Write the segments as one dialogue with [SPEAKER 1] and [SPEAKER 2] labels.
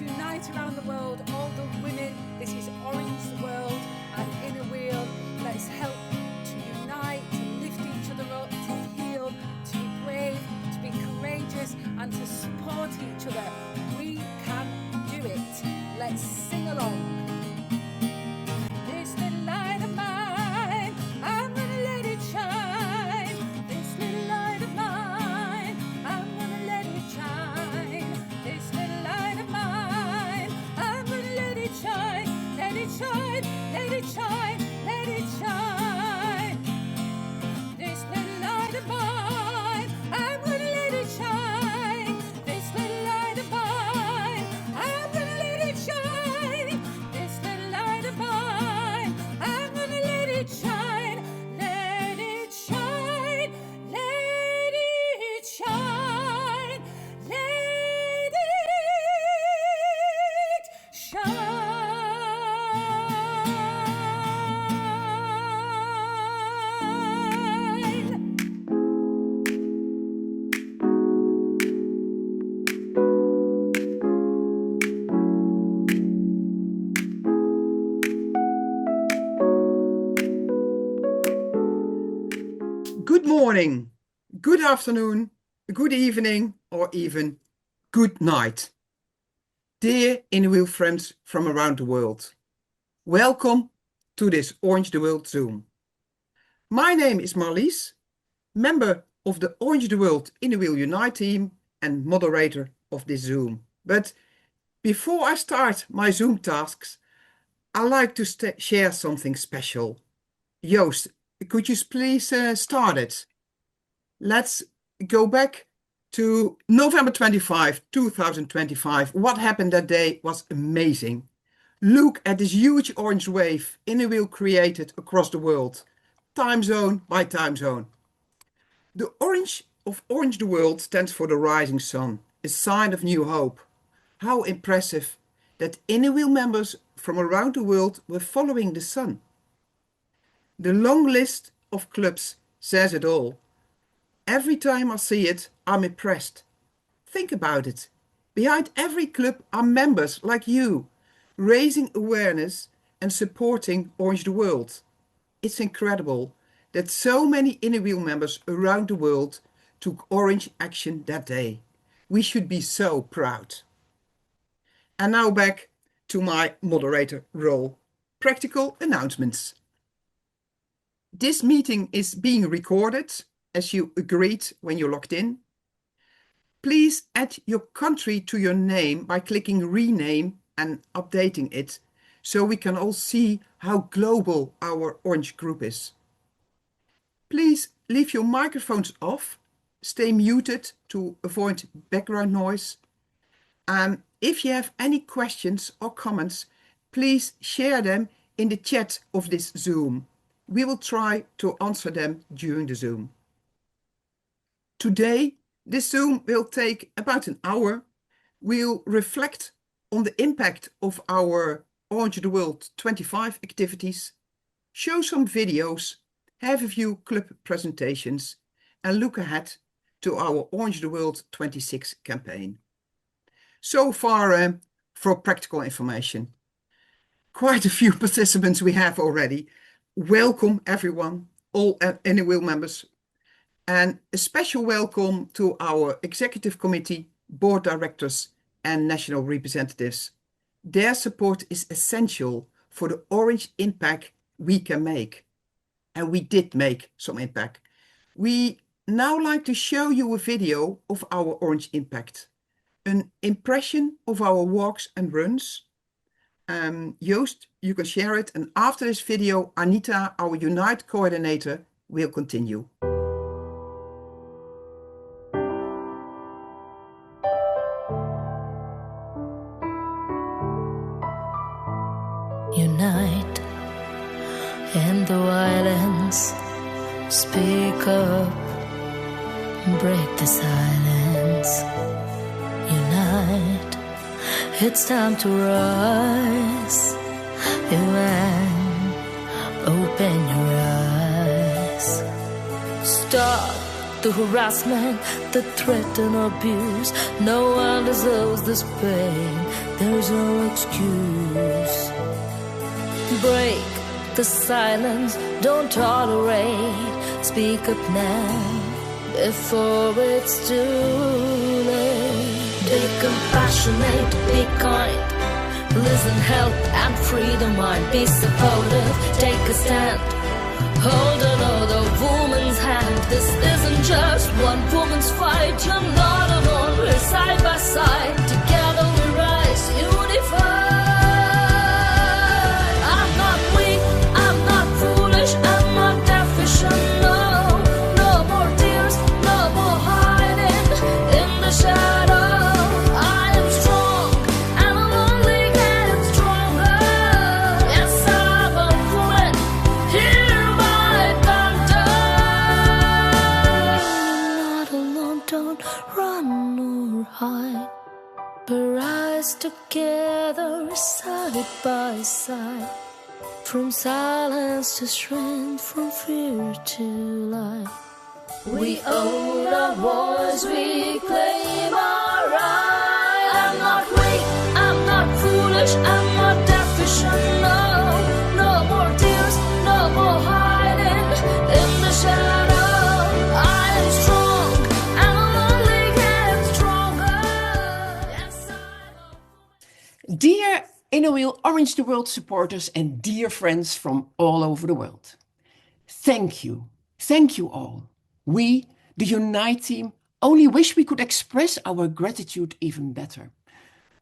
[SPEAKER 1] unite around the world, all the women. This is Orange the World and Inner Wheel. Let's help to unite, to lift each other up, to heal, to be brave, to be courageous and to support each other. We can do it. Let's sing along. This little light of mine, I'm gonna let it shine. This little light of mine, I'm gonna let it shine. This little light of mine, I'm gonna let it shine. Let it shine, let it shine, let it shine. This little light of mine, I'm gonna let it shine. This little light of mine, I'm gonna let it shine. This little light of mine, I'm gonna let it shine. Let it shine, let it shine, let it shine.
[SPEAKER 2] Good morning, good afternoon, good evening, or even good night. Dear Inner Wheel friends from around the world, welcome to this Orange the World Zoom. My name is Marlies, member of the Orange the World Inner Wheel Unite team and moderator of this Zoom. But before I start my Zoom tasks, I like to share something special. Joost, could you please start it? Let's go back to November 25, 2025. What happened that day was amazing. Look at this huge orange wave Inner Wheel created across the world, time zone by time zone. The orange of Orange the World stands for the rising sun, a sign of new hope. How impressive that Inner Wheel members from around the world were following the sun. The long list of clubs says it all. Every time I see it, I'm impressed. Think about it. Behind every club are members like you, raising awareness and supporting Orange the World. It's incredible that so many Inner Wheel members around the world took Orange action that day. We should be so proud. And now back to my moderator role. Practical announcements. This meeting is being recorded, as you agreed when you logged in. Please add your country to your name by clicking rename and updating it, so we can all see how global our Orange group is. Please leave your microphones off, stay muted to avoid background noise. And if you have any questions or comments, please share them in the chat of this Zoom. We will try to answer them during the Zoom. Today, this Zoom will take about an hour. We'll reflect on the impact of our Orange the World 25 activities, show some videos, have a few club presentations, and look ahead to our Orange the World 26 campaign. So far for practical information. Quite a few participants we have already. Welcome everyone, all Inner Wheel members, and a special welcome to our Executive Committee, Board Directors and National Representatives. Their support is essential for the Orange impact we can make. And we did make some impact. We now like to show you a video of our Orange impact, an impression of our walks and runs. Joost, you can share it, and after this video, Anita, our Unite coordinator, will continue.
[SPEAKER 3] Unite in the violence, speak up, break the silence. Unite, it's time to rise. Amen. Open your eyes. Stop the harassment, the threat and abuse. No one world deserves this pain. There's no excuse. Break the silence, don't tolerate. Speak up now before it's too late. Be compassionate, be kind. Listen, help and free the mind. Be supportive, take a stand. Hold another woman's hand. This isn't just one woman's fight. You're not alone, we're side by side. Together we rise, unified. I'm not weak, I'm not foolish, I'm not deficient. No, no more tears, no more hiding in the shadow. I am strong, and I'm only getting stronger. Yes, I'm a woman, hear my thunder. You're not alone, don't run or hide. But rise together, side by side. From silence to strength, from fear to light. We own our voice, we claim our right. I'm not weak, I'm not foolish, I'm not deficient. No, no more tears, no more hiding in the shadow. I am strong, and I'm only getting stronger. Yes,
[SPEAKER 2] Dear Inner Wheel Orange the World supporters and dear friends from all over the world. Thank you. Thank you all. We, the Unite team, only wish we could express our gratitude even better.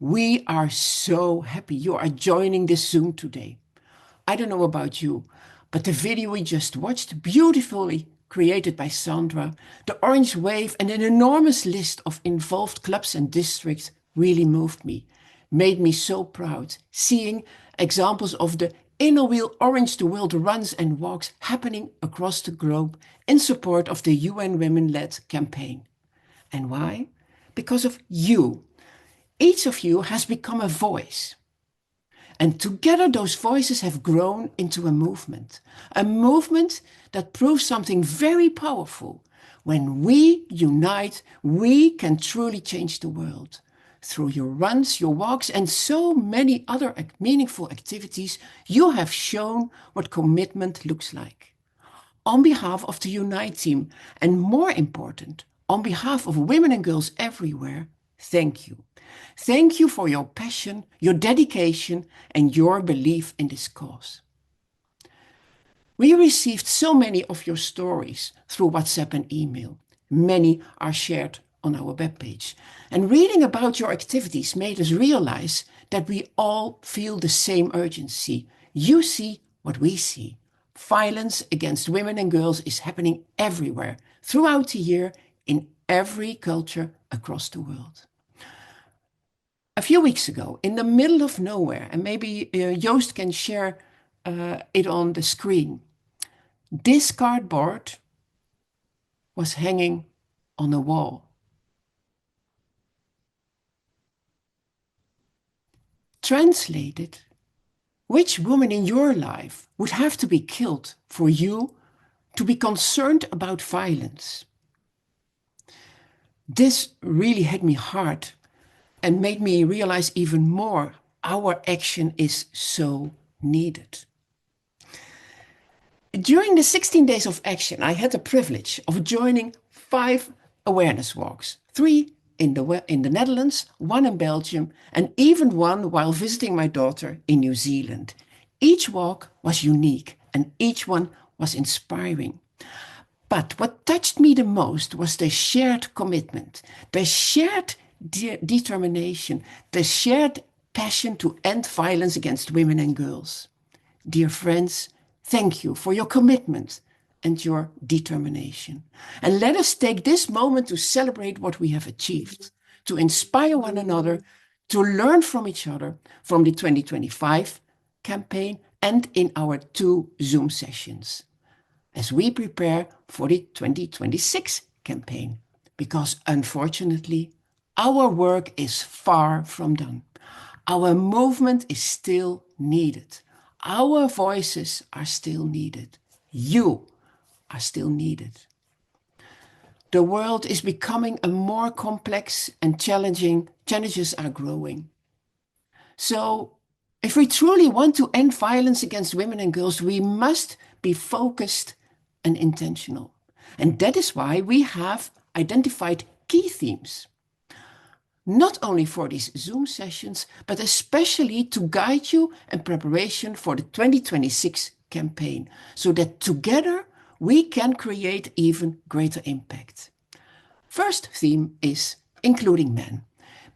[SPEAKER 2] We are so happy you are joining this Zoom today. I don't know about you, but the video we just watched, beautifully created by Sandra, the orange wave and an enormous list of involved clubs and districts really moved me, made me so proud, seeing examples of the Inner Wheel Orange the World runs and walks happening across the globe in support of the UN Women-led campaign. And why? Because of you. Each of you has become a voice. And together those voices have grown into a movement that proves something very powerful. When we unite, we can truly change the world. Through your runs, your walks, and so many other meaningful activities, you have shown what commitment looks like. On behalf of the Unite team, and more important, on behalf of women and girls everywhere, thank you. Thank you for your passion, your dedication, and your belief in this cause. We received so many of your stories through WhatsApp and email. Many are shared on our webpage. And reading about your activities made us realize that we all feel the same urgency. You see what we see. Violence against women and girls is happening everywhere, throughout the year, in every culture across the world. A few weeks ago, in the middle of nowhere, and maybe Joost can share it on the screen, this cardboard was hanging on a wall. Translated, which woman in your life would have to be killed for you to be concerned about violence? This really hit me hard and made me realize even more our action is so needed. During the 16 days of action, I had the privilege of joining 5 awareness walks, 3 in the Netherlands, 1 in Belgium, and even 1 while visiting my daughter in New Zealand. Each walk was unique and each one was inspiring. But what touched me the most was the shared commitment, the shared determination, the shared passion to end violence against women and girls. Dear friends, thank you for your commitment and your determination. And let us take this moment to celebrate what we have achieved, to inspire one another, to learn from each other from the 2025 campaign and in our 2 Zoom sessions, as we prepare for the 2026 campaign. Because unfortunately, our work is far from done. Our movement is still needed. Our voices are still needed. You are still needed.
[SPEAKER 4] The world is becoming a more complex and challenges are growing. So if we truly want to end violence against women and girls, we must be focused and intentional. And that is why we have identified key themes, not only for these Zoom sessions, but especially to guide you in preparation for the 2026 campaign, so that together we can create even greater impact. First theme is including men,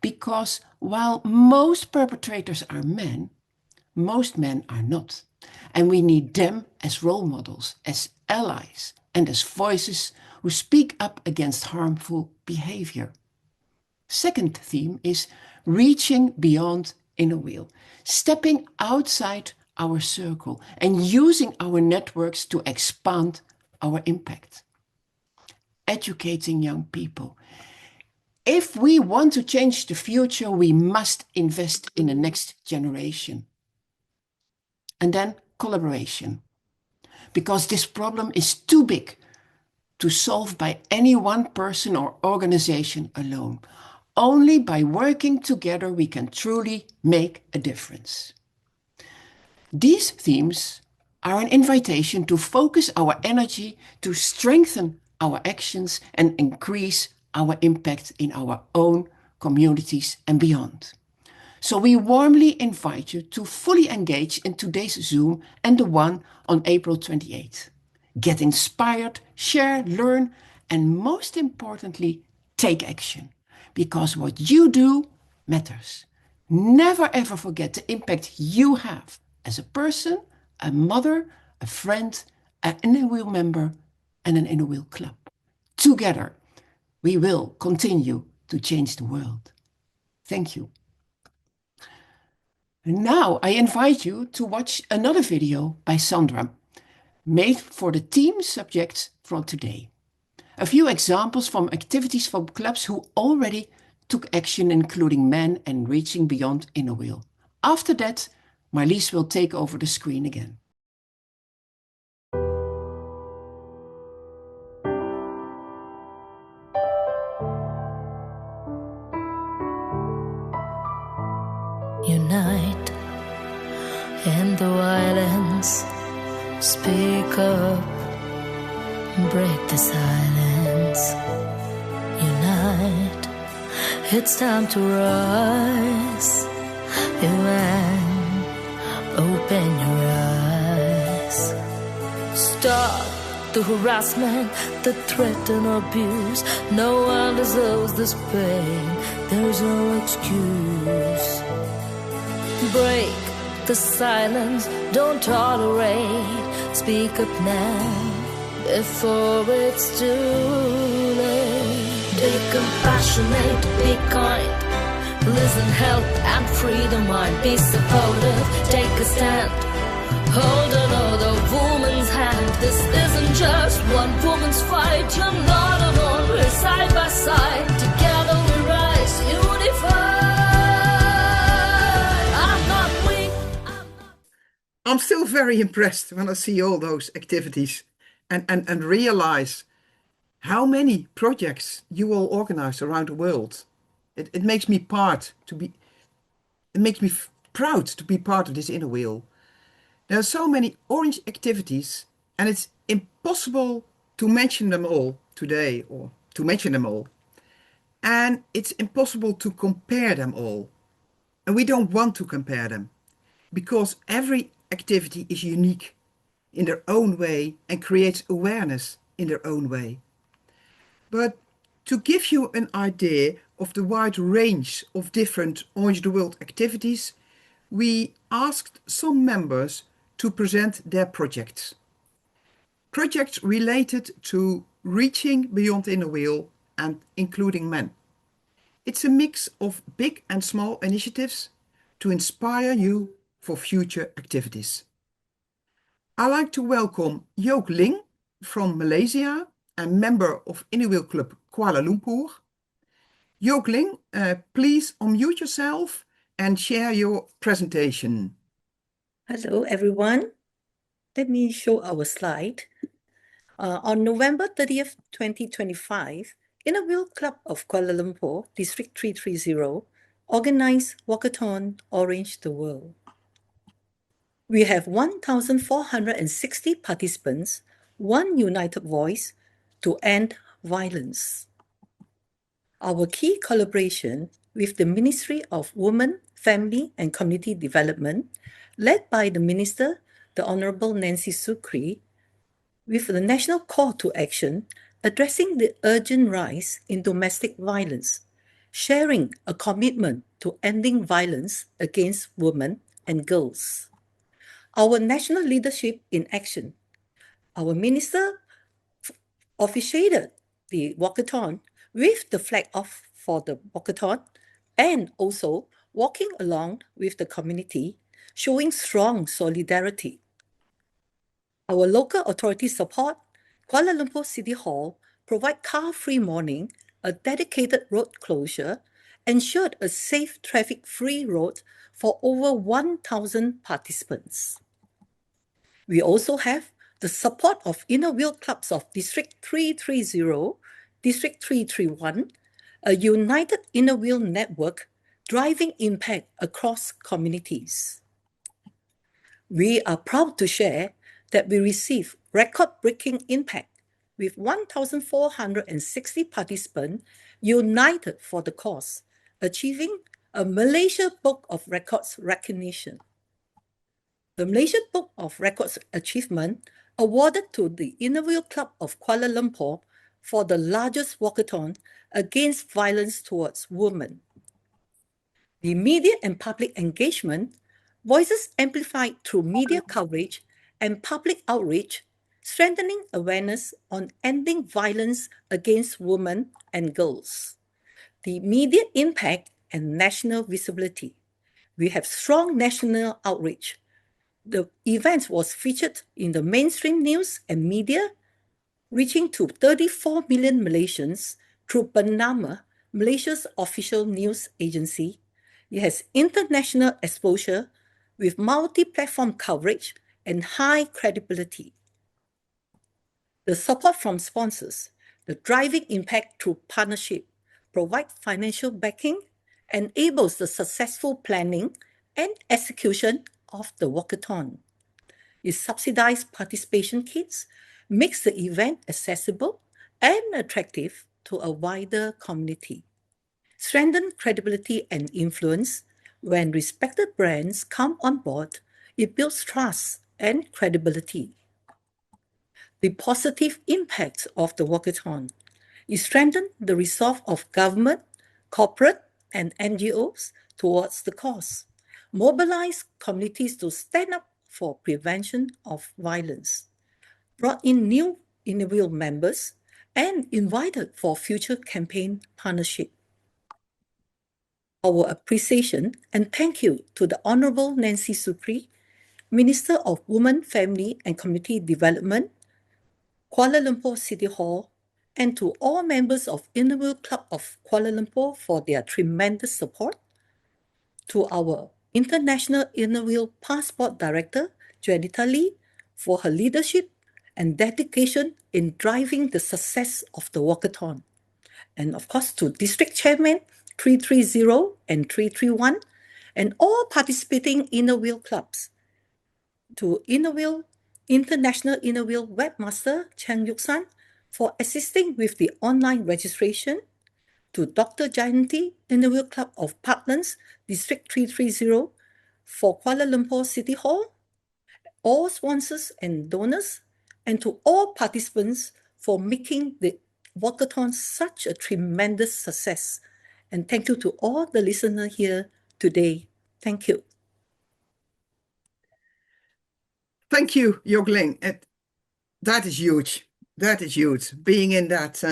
[SPEAKER 4] because while most perpetrators are men, most men are not. And we need them as role models, as allies, and as voices who speak up against harmful behavior. Second theme is reaching beyond inner wheel, stepping outside our circle and using our networks to expand our impact. Educating young people. If we want to change the future, we must invest in the next generation. And then collaboration, because this problem is too big to solve by any one person or organization alone. Only by working together we can truly make a difference. These themes are an invitation to focus our energy, to strengthen our actions and increase our impact in our own communities and beyond. So we warmly invite you to fully engage in today's Zoom and the one on April 28th. Get inspired, share, learn, and most importantly, take action. Because what you do matters. Never ever forget the impact you have as a person, a mother, a friend, an Inner Wheel member, and an Inner Wheel club. Together, we will continue to change the world. Thank you. Now I invite you to watch another video by Sandra, made for the theme subjects from today. A few examples from activities from clubs who already took action, including men and reaching beyond inner wheel. After that, Marlies will take over the screen again.
[SPEAKER 3] Unite in the violence, speak up, break the silence. Unite, it's time to rise. Open your eyes. Stop the harassment, the threat and abuse. No one deserves this pain. There's no excuse. Break the silence, don't tolerate. Speak up now before it's too late. Be compassionate, be kind. Listen, help and free the mind. Be supportive, take a stand. Hold another woman's hand. This isn't just one woman's fight. You're not alone, we're side by side. Together we rise, unified. I'm not weak,
[SPEAKER 2] I'm still very impressed when I see all those activities and realize how many projects you all organize around the world. It makes me proud to be part of this Inner Wheel. There are so many orange activities, and it's impossible to mention them all today, or to mention them all. And it's impossible to compare them all. And we don't want to compare them, because every activity is unique in their own way and creates awareness in their own way. But to give you an idea of the wide range of different Orange the World activities, we asked some members to present their projects. Projects related to reaching beyond inner wheel and including men. It's a mix of big and small initiatives to inspire you for future activities. I'd like to welcome Joke Ling from Malaysia and member of Inner Wheel Club Kuala Lumpur. Joke Ling, please unmute yourself and share your presentation.
[SPEAKER 5] Hello, everyone. Let me show our slide. On November 30th, 2025, Inner Wheel Club of Kuala Lumpur, District 330, organized Walkathon Orange the World. We have 1,460 participants, one united voice to end violence. Our key collaboration with the Ministry of Women, Family and Community Development, led by the Minister, the Honourable Nancy Sukri, with the National Call to Action addressing the urgent rise in domestic violence, sharing a commitment to ending violence against women and girls. Our national leadership in action. Our minister officiated the walkathon with the flag off for the walkathon and also walking along with the community, showing strong solidarity. Our local authority support, Kuala Lumpur City Hall provide car-free morning, a dedicated road closure, ensured a safe traffic-free road for over 1,000 participants. We also have the support of Inner Wheel Clubs of District 330, District 331, a united Inner Wheel network driving impact across communities. We are proud to share that we receive record-breaking impact with 1,460 participants united for the cause, achieving a Malaysia Book of Records recognition. The Malaysian Book of Records achievement awarded to the Inner Wheel Club of Kuala Lumpur for the largest walkathon against violence towards women. The media and public engagement, voices amplified through media coverage and public outreach, strengthening awareness on ending violence against women and girls. The media impact and national visibility. We have strong national outreach. The event was featured in the mainstream news and media, reaching to 34 million Malaysians through Bernama, Malaysia's official news agency. It has international exposure with multi-platform coverage and high credibility. The support from sponsors, the driving impact through partnership, provide financial backing, enables the successful planning and execution of the walkathon. It subsidized participation kits, makes the event accessible and attractive to a wider community. Strengthen credibility and influence. When respected brands come on board, it builds trust and credibility. The positive impact of the walkathon. It strengthened the resolve of government, corporate, and NGOs towards the cause. Mobilize communities to stand up for prevention of violence. Brought in new Inner Wheel members and invited for future campaign partnership. Our appreciation and thank you to the Honourable Nancy Sukri, Minister of Women, Family and Community Development, Kuala Lumpur City Hall, and to all members of Inner Wheel Club of Kuala Lumpur for their tremendous support, to our International Inner Wheel Passport Director, Juanita Lee, for her leadership and dedication in driving the success of the walkathon. And of course, to District Chairman 330 and 331, and all participating Inner Wheel Clubs. To Inner Wheel, International Inner Wheel Webmaster Chang Yuk-san for assisting with the online registration, to Dr. Jayanti, Inner Wheel Club of Parklands, District 330 for Kuala Lumpur City Hall, all sponsors and donors, and to all participants for making the walkathon such a tremendous success. And thank you to all the listeners here today. Thank you.
[SPEAKER 2] Thank you, Jogling. That is huge. That is huge. Being in that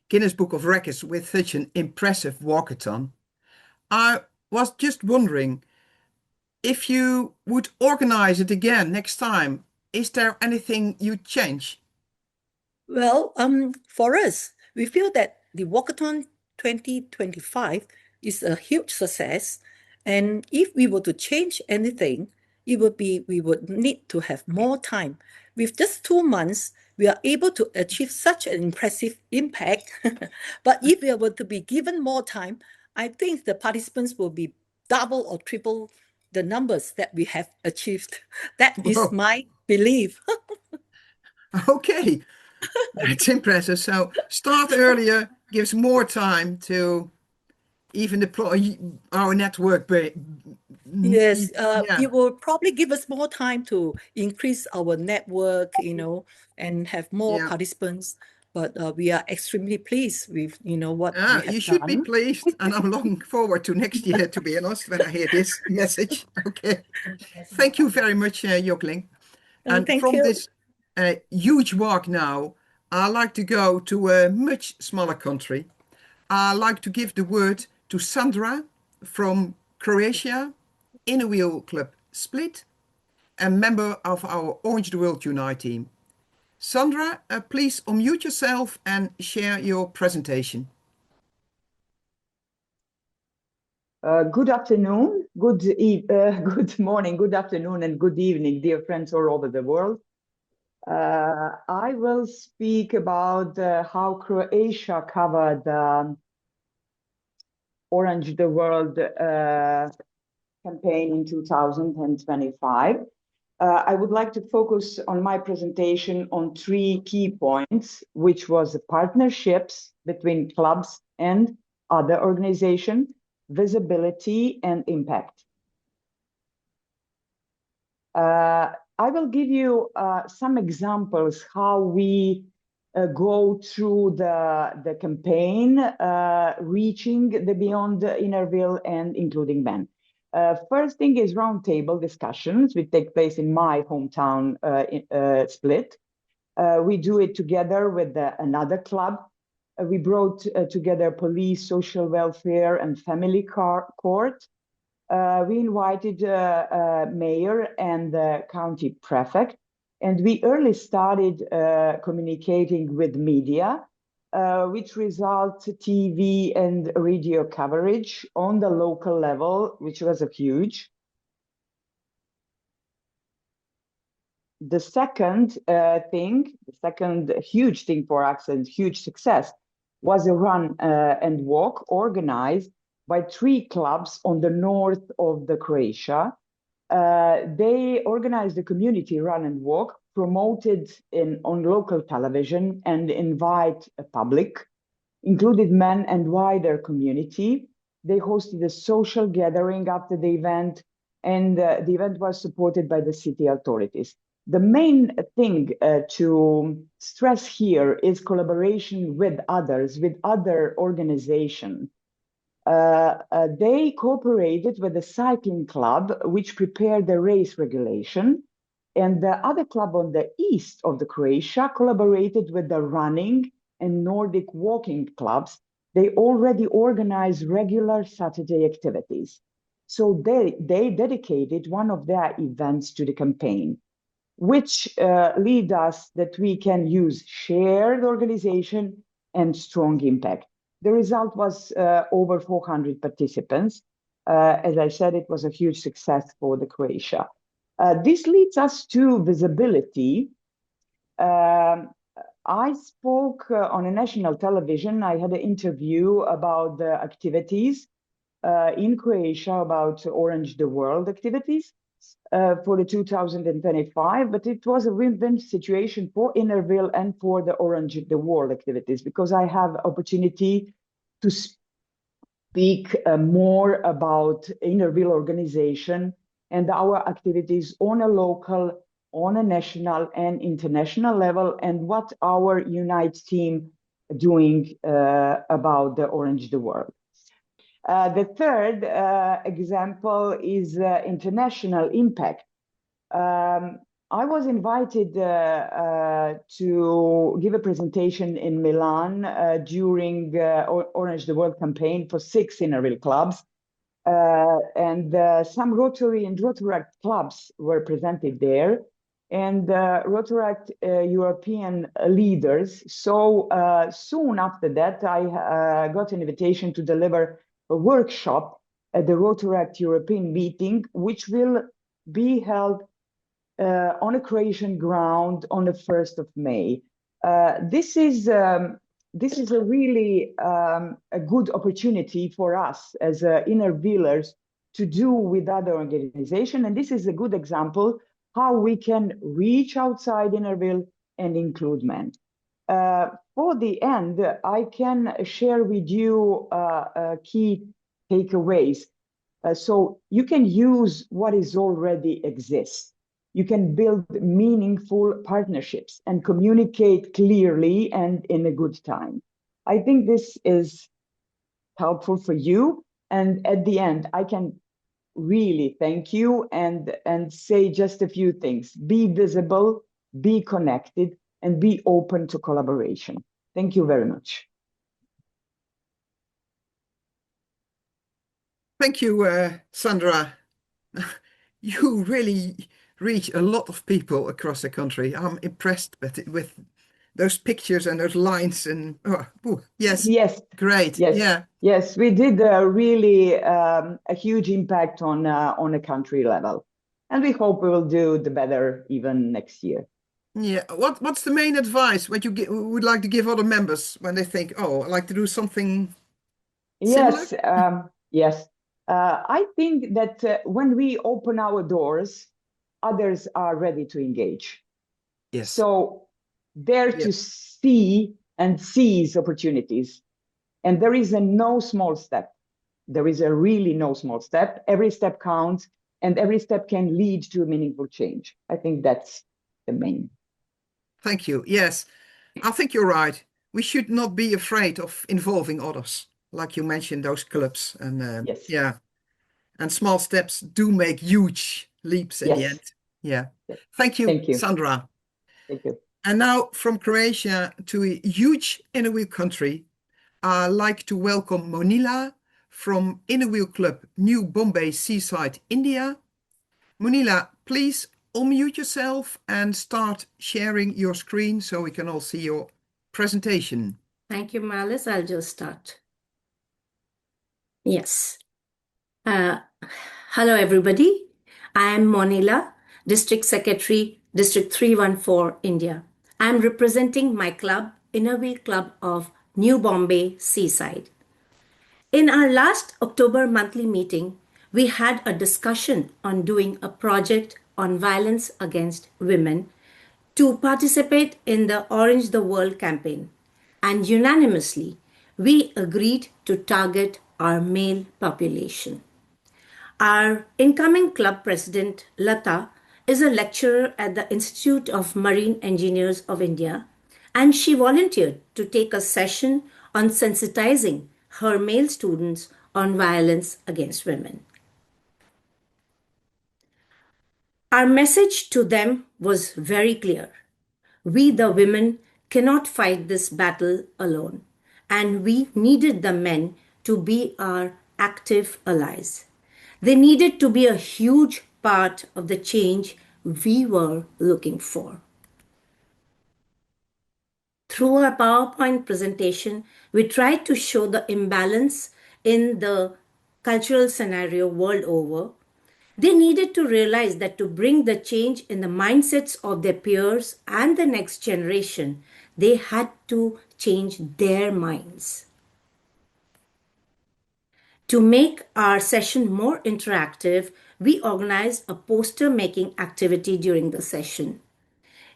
[SPEAKER 2] Guinness Book of Records with such an impressive walkathon. I was just wondering if you would organize it again next time. Is there anything you'd change?
[SPEAKER 5] Well, for us, we feel that the Walkathon 2025 is a huge success. And if we were to change anything, we would need to have more time. With just 2 months, we are able to achieve such an impressive impact. But if we were to be given more time, I think the participants will be double or triple the numbers that we have achieved. That is
[SPEAKER 2] Whoa.
[SPEAKER 5] my belief.
[SPEAKER 2] Okay, it's impressive. So start earlier gives more time to even deploy our network.
[SPEAKER 5] Yes,
[SPEAKER 2] Yeah.
[SPEAKER 5] it will probably give us more time to increase our network, and have more
[SPEAKER 2] Yeah.
[SPEAKER 5] participants. But we are extremely pleased with, what we
[SPEAKER 2] You
[SPEAKER 5] have
[SPEAKER 2] should be
[SPEAKER 5] done.
[SPEAKER 2] pleased, and I'm looking forward to next year, to be honest, when I hear this message. Okay. Thank you very much, Jokling. And
[SPEAKER 5] Thank
[SPEAKER 2] from
[SPEAKER 5] you.
[SPEAKER 2] this huge walk now, I like to go to a much smaller country. I like to give the word to Sandra from Croatia, Inner Wheel Club Split, a member of our Orange the World Unite team. Sandra, please unmute yourself and share your presentation.
[SPEAKER 6] Good afternoon, good morning, good afternoon, and good evening, dear friends all over the world. I will speak about how Croatia covered Orange the World campaign in 2025. I would like to focus on my presentation on 3 key points, which was the partnerships between clubs and other organizations, visibility, and impact. I will give you some examples how we go through the campaign, reaching the beyond Innerville and including men. First thing is roundtable discussions, which take place in my hometown, Split. We do it together with another club. We brought together police, social welfare, and family court. We invited mayor and the county prefect, and we early started communicating with media, which resulted TV and radio coverage on the local level, which was huge. The second huge thing for us and huge success was a run and walk organized by 3 clubs on the north of the Croatia. They organized a community run and walk, promoted on local television, and invite a public, included men and wider community. They hosted a social gathering after the event, and the event was supported by the city authorities. The main thing to stress here is collaboration with others, with other organizations. They cooperated with the cycling club, which prepared the race regulation, and the other club on the east of the Croatia collaborated with the running and Nordic walking clubs. They already organized regular Saturday activities. So they dedicated one of their events to the campaign, which lead us that we can use shared organization and strong impact. The result was over 400 participants. As I said, it was a huge success for the Croatia. This leads us to visibility. I spoke on a national television. I had an interview about the activities in Croatia, about Orange the World activities for the 2025, but it was a win-win situation for Innerville and for the Orange the World activities, because I have opportunity to speak more about Innerville organization and our activities on a local, on a national and international level, and what our Unite team doing about the Orange the World. The third example is international impact. I was invited to give a presentation in Milan during Orange the World campaign for 6 Innerville clubs. And some Rotary and Rotaract clubs were presented there, and Rotaract European leaders. So soon after that, I got an invitation to deliver a workshop at the Rotaract European meeting, which will be held on a Croatian ground on the 1st of May. This is a really a good opportunity for us as inner wheelers to do with other organizations. And this is a good example how we can reach outside Innerville and include men. For the end, I can share with you key takeaways. So you can use what is already exists. You can build meaningful partnerships and communicate clearly and in a good time. I think this is helpful for you. And at the end, I can really thank you and say just a few things. Be visible, be connected, and be open to collaboration. Thank you very much.
[SPEAKER 2] Thank you, Sandra. You really reach a lot of people across the country. I'm impressed with those pictures and those lines. And yes, great.
[SPEAKER 6] Yes,
[SPEAKER 2] yeah,
[SPEAKER 6] yes, we did really a huge impact on a country level, and we hope we will do the better even next year.
[SPEAKER 2] yeah. What's the main advice what you would like to give other members when they think, oh, I'd like to do something similar?
[SPEAKER 6] Yes. I think that when we open our doors, others are ready to engage.
[SPEAKER 2] Yes.
[SPEAKER 6] So dare to see and seize opportunities. And there is no small step. There is a really no small step. Every step counts, and every step can lead to a meaningful change. I think that's the main.
[SPEAKER 2] Thank you. Yes, I think you're right. We should not be afraid of involving others, like you mentioned, those clubs. And
[SPEAKER 6] Yes.
[SPEAKER 2] yeah, and small steps do make huge leaps in the
[SPEAKER 6] Yes.
[SPEAKER 2] end. Yeah.
[SPEAKER 6] Yes.
[SPEAKER 2] Thank you,
[SPEAKER 6] Thank you.
[SPEAKER 2] Sandra.
[SPEAKER 6] Thank you.
[SPEAKER 2] And now from Croatia to a huge inner wheel country, I'd like to welcome Monila from Inner Wheel Club New Bombay Seaside, India. Monila, please unmute yourself and start sharing your screen so we can all see your presentation.
[SPEAKER 7] Thank you, Malice. I'll just start. Yes. Hello, everybody. I am Monila, District Secretary, District 314, India. I'm representing my club, Inner Wheel Club of New Bombay Seaside. In our last October monthly meeting, we had a discussion on doing a project on violence against women to participate in the Orange the World campaign. And unanimously, we agreed to target our male population. Our incoming club president, Lata, is a lecturer at the Institute of Marine Engineers of India, and she volunteered to take a session on sensitizing her male students on violence against women. Our message to them was very clear. We, the women, cannot fight this battle alone, and we needed the men to be our active allies. They needed to be a huge part of the change we were looking for. Through our PowerPoint presentation, we tried to show the imbalance in the cultural scenario world over. They needed to realize that to bring the change in the mindsets of their peers and the next generation, they had to change their minds. To make our session more interactive, we organized a poster making activity during the session.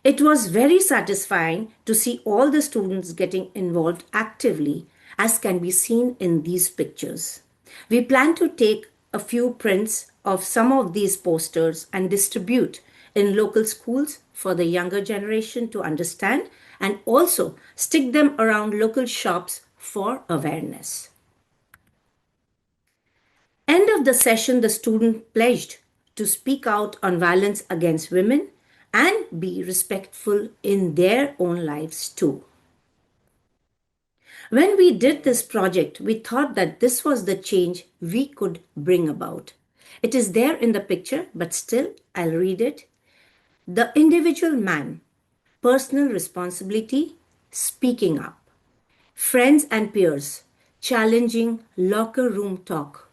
[SPEAKER 7] It was very satisfying to see all the students getting involved actively, as can be seen in these pictures. We plan to take a few prints of some of these posters and distribute in local schools for the younger generation to understand, and also stick them around local shops for awareness. End of the session, the student pledged to speak out on violence against women and be respectful in their own lives too. When we did this project, we thought that this was the change we could bring about. It is there in the picture, but still, I'll read it. The individual man, personal responsibility, speaking up. Friends and peers, challenging locker room talk,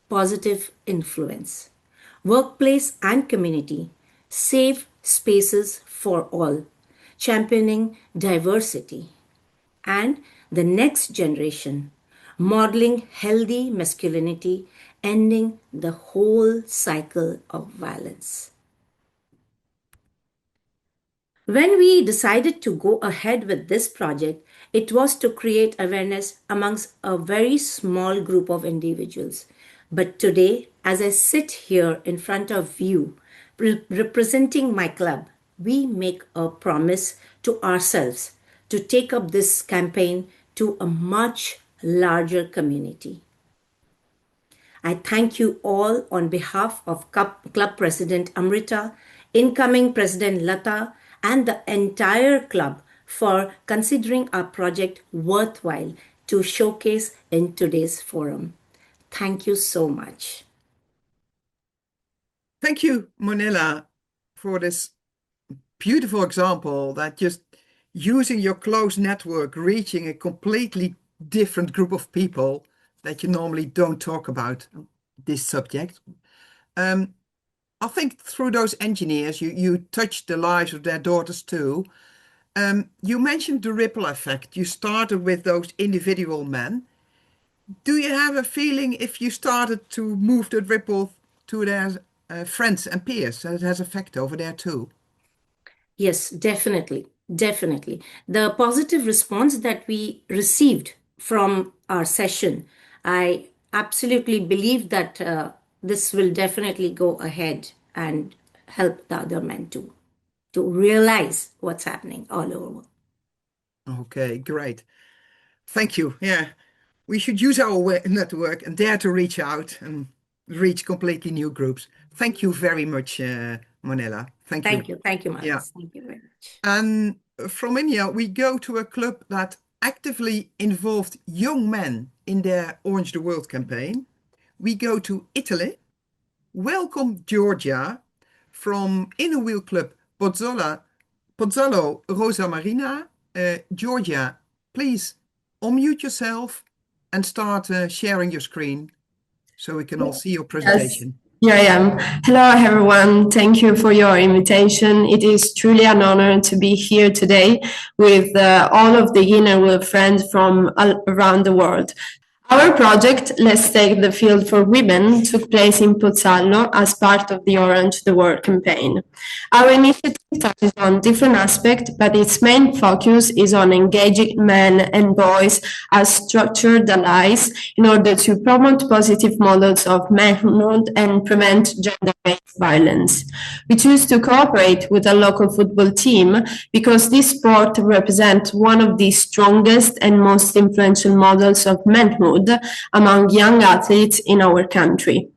[SPEAKER 7] positive influence. workplace and community, safe spaces for all, championing diversity, and the next generation, modeling healthy masculinity, ending the whole cycle of violence. When we decided to go ahead with this project, it was to create awareness amongst a very small group of individuals. But today, as I sit here in front of you, representing my club, we make a promise to ourselves to take up this campaign to a much larger community. I thank you all on behalf of Club President Amrita, incoming President Lata, and the entire club for considering our project worthwhile to showcase in today's forum. Thank you so much.
[SPEAKER 2] Thank you, Monila, for this beautiful example that just using your close network, reaching a completely different group of people that you normally don't talk about this subject. I think through those engineers, you touched the lives of their daughters too. You mentioned the ripple effect. You started with those individual men. Do you have a feeling if you started to move the ripple to their friends and peers, that it has effect over there too?
[SPEAKER 7] Yes, definitely. Definitely. The positive response that we received from our session, I absolutely believe that this will definitely go ahead and help the other men to realize what's happening all over.
[SPEAKER 2] Okay, great. Thank you. Yeah, we should use our network and dare to reach out and reach completely new groups. Thank you very much, Monila. Thank you.
[SPEAKER 7] Thank you, Manas.
[SPEAKER 2] Yeah.
[SPEAKER 7] Thank you very much.
[SPEAKER 2] And from India, we go to a club that actively involved young men in their Orange the World campaign. We go to Italy. Welcome, Georgia, from Inner Wheel Club Pozzallo Rosa Marina. Georgia, please unmute yourself and start sharing your screen so we can all see your presentation.
[SPEAKER 8] Here I am. Hello, everyone. Thank you for your invitation. It is truly an honor to be here today with all of the Inner Wheel friends from around the world. Our project, Let's Take the Field for Women, took place in Pozzallo as part of the Orange the World campaign. Our initiative touches on different aspects, but its main focus is on engaging men and boys as structured allies in order to promote positive models of manhood and prevent gender-based violence. We choose to cooperate with a local football team because this sport represents one of the strongest and most influential models of manhood among young athletes in our country.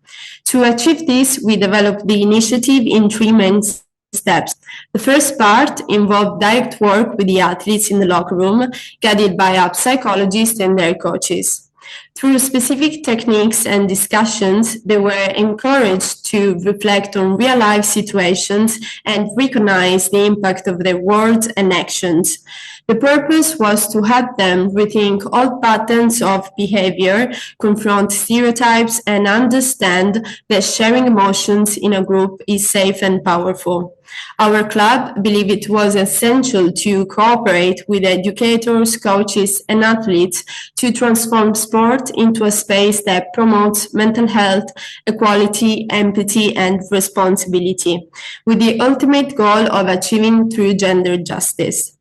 [SPEAKER 8] To achieve this, we developed the initiative in 3 main steps. The first part involved direct work with the athletes in the locker room, guided by a psychologist and their coaches. Through specific techniques and discussions, they were encouraged to reflect on real-life situations and recognize the impact of their words and actions. The purpose was to help them rethink old patterns of behavior, confront stereotypes, and understand that sharing emotions in a group is safe and powerful. Our club believed it was essential to cooperate with educators, coaches, and athletes to transform sport into a space that promotes mental health, equality, empathy, and responsibility, with the ultimate goal of achieving true gender justice.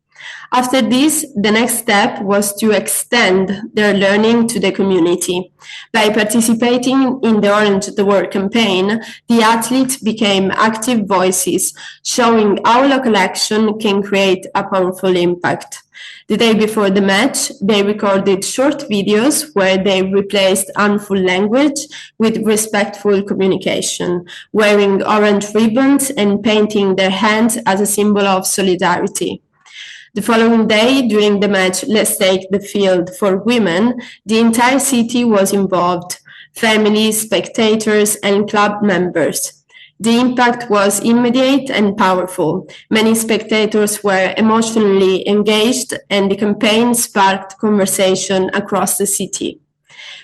[SPEAKER 8] After this, the next step was to extend their learning to the community. By participating in the Orange the World campaign, the athletes became active voices, showing how local action can create a powerful impact. The day before the match, they recorded short videos where they replaced harmful language with respectful communication, wearing orange ribbons and painting their hands as a symbol of solidarity. The following day, during the match Let's Take the Field for Women, the entire city was involved, families, spectators, and club members. The impact was immediate and powerful. Many spectators were emotionally engaged, and the campaign sparked conversation across the city.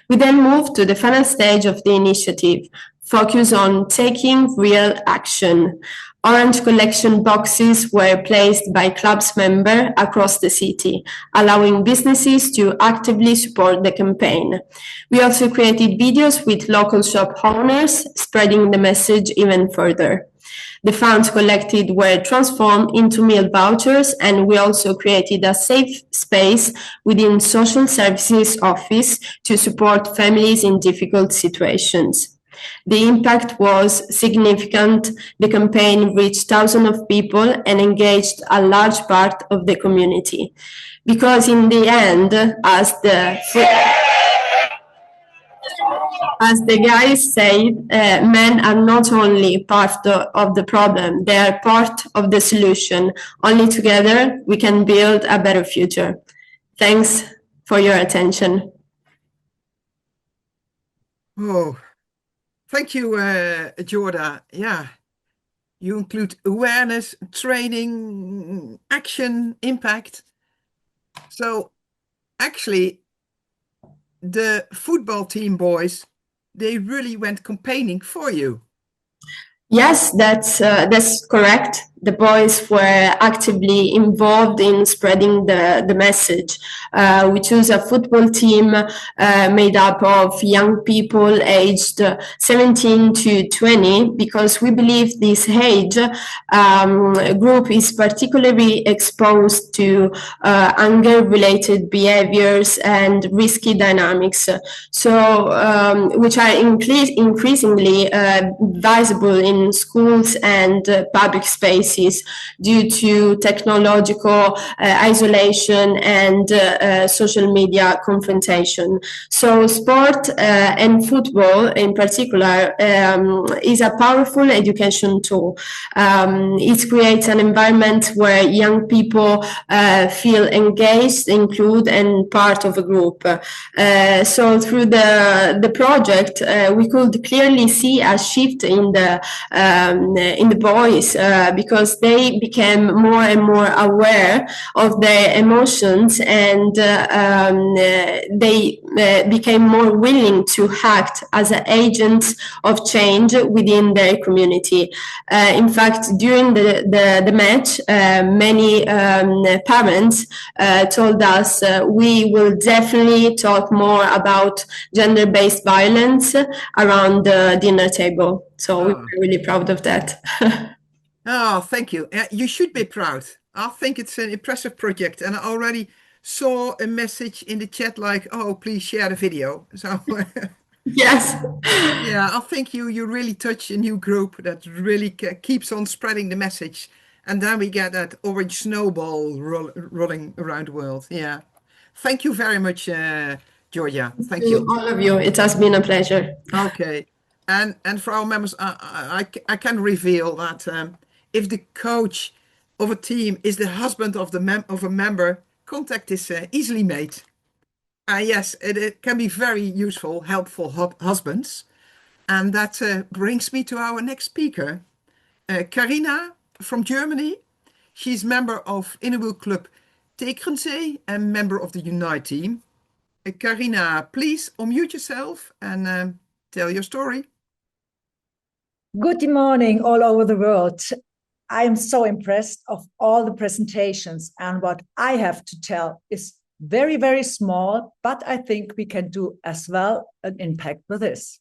[SPEAKER 8] We then moved to the final stage of the initiative, focus on taking real action. Orange collection boxes were placed by clubs members across the city, allowing businesses to actively support the campaign. We also created videos with local shop owners, spreading the message even further. The funds collected were transformed into meal vouchers, and we also created a safe space within social services office to support families in difficult situations. The impact was significant. The campaign reached thousands of people and engaged a large part of the community. Because in the end, as the guys said, men are not only part of the problem, they are part of the solution. Only together we can build a better future. Thanks for your attention.
[SPEAKER 2] Oh, thank you, Jorda. Yeah, you include awareness, training, action, impact. So actually, the football team boys, they really went campaigning for you.
[SPEAKER 8] Yes, that's correct. The boys were actively involved in spreading the message. We chose a football team made up of young people aged 17 to 20 because we believe this age group is particularly exposed to anger-related behaviors and risky dynamics, so which are increasingly visible in schools and public spaces due to technological isolation and social media confrontation. So sport and football in particular is a powerful education tool. It creates an environment where young people feel engaged, included, and part of a group. So through the project, we could clearly see a shift in the boys because they became more and more aware of their emotions, and they became more willing to act as agents of change within their community. In fact, during the match, many parents told us we will definitely talk more about gender-based violence around the dinner table. So we're really proud of that.
[SPEAKER 2] Oh, thank you. You should be proud. I think it's an impressive project, and I already saw a message in the chat like, "Oh, please share the video." So
[SPEAKER 8] yes,
[SPEAKER 2] yeah, I think you really touch a new group that really keeps on spreading the message, and then we get that orange snowball rolling around the world. Yeah, thank you very much, Georgia. Thank you.
[SPEAKER 8] All of you. It has been a pleasure.
[SPEAKER 2] Okay, and for our members, I can reveal that if the coach of a team is the husband of a member, contact is easily made. Yes, it can be very useful, helpful husbands. And that brings me to our next speaker, Carina from Germany. She's member of Inner Wheel Club Tegernsee and member of the Unite team. Carina, please unmute yourself and tell your story.
[SPEAKER 9] Good morning all over the world. I am so impressed of all the presentations, and what I have to tell is very, very small, but I think we can do as well an impact with this.